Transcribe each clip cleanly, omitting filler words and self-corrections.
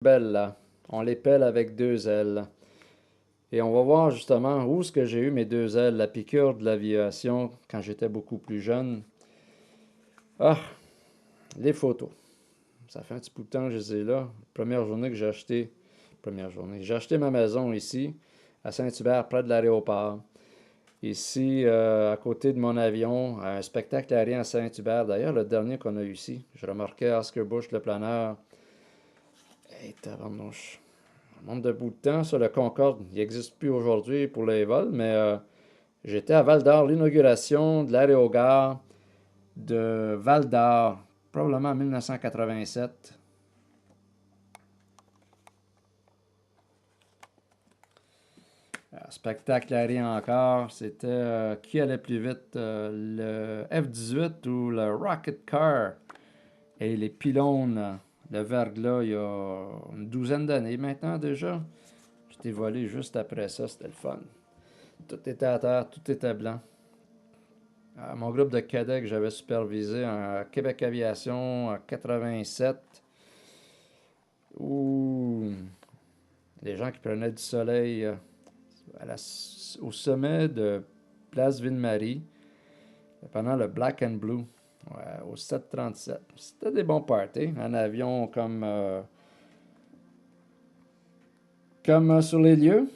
Belles, là. On les pèle avec deux ailes. Et on va voir justement où est-ce que j'ai eu mes deux ailes, la piqûre de l'aviation quand j'étais beaucoup plus jeune. Ah, les photos. Ça fait un petit bout de temps que je les ai là. Première journée que j'ai acheté. Première journée. J'ai acheté ma maison ici, à Saint-Hubert, près de l'aéroport. Ici, à côté de mon avion, à un spectacle aérien à Saint-Hubert. D'ailleurs, le dernier qu'on a eu ici. Je remarquais Oscar Bush, le planeur. Hey, tabarnouche. Un nombre de bout de temps, ça, le Concorde, il n'existe plus aujourd'hui pour les vols, mais j'étais à Val d'Or, l'inauguration de l'aérogare de Val d'Or, probablement en 1987. Spectacle aérien encore, c'était qui allait plus vite, le F-18 ou le Rocket Car? Et les pylônes, le verglas, il y a une douzaine d'années maintenant déjà. J'étais volé juste après ça, c'était le fun. Tout était à terre, tout était blanc. Mon groupe de cadets que j'avais supervisé en Québec Aviation en 87, où les gens qui prenaient du soleil au sommet de Place Ville-Marie pendant le Black and Blue au 737. C'était des bons parties. Un avion comme sur les lieux.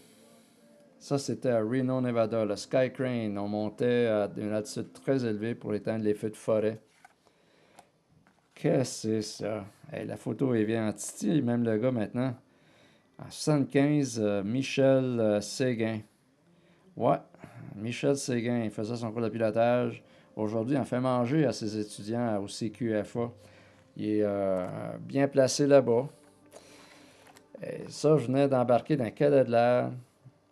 Ça, c'était à Reno, Nevada, le Sky Crane. On montait à une altitude très élevée pour éteindre les feux de forêt. Qu'est-ce que c'est ça? Hey, la photo est bien en titi, même le gars maintenant. En 75, Michel Séguin. Ouais, Michel Séguin, il faisait son cours de pilotage. Aujourd'hui, il en fait manger à ses étudiants au CQFA. Il est bien placé là-bas. Et ça, je venais d'embarquer dans un cadet de l'air.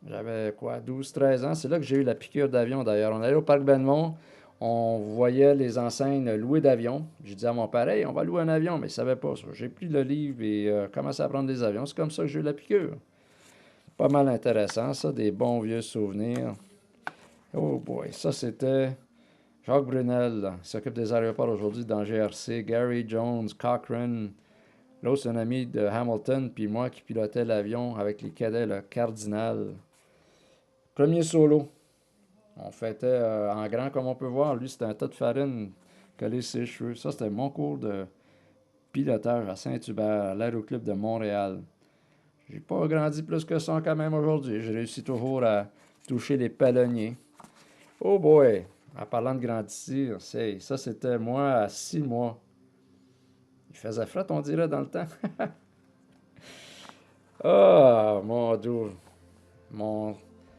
J'avais quoi, 12, 13 ans. C'est là que j'ai eu la piqûre d'avion d'ailleurs. On allait au parc Belmont, on voyait les enseignes louer d'avions. J'ai dit à mon père, hey, on va louer un avion, mais il ne savait pas ça. J'ai pris le livre et commencé à prendre des avions. C'est comme ça que j'ai eu la piqûre. Pas mal intéressant, ça, des bons vieux souvenirs. Oh boy, ça c'était Jacques Brunel, qui s'occupe des aéroports aujourd'hui dans GRC, Gary Jones, Cochrane. L'autre, c'est un ami de Hamilton, puis moi qui pilotais l'avion avec les cadets, le Cardinal. Premier solo. On fêtait en grand, comme on peut voir. Lui, c'était un tas de farine collé sur ses cheveux. Ça, c'était mon cours de pilotage à Saint-Hubert, à l'aéroclub de Montréal. J'ai pas grandi plus que ça quand même aujourd'hui. J'ai réussi toujours à toucher les palonniers. Oh boy! En parlant de grandir, ça c'était moi à 6 mois. Il faisait frais, on dirait, dans le temps. Ah, mon Dieu! Mon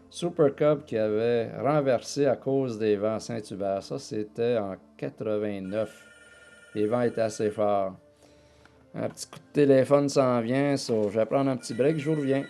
Super Cub qui avait renversé à cause des vents à Saint-Hubert. Ça, c'était en 89. Les vents étaient assez forts. Un petit coup de téléphone s'en vient, so, je vais prendre un petit break, je vous reviens.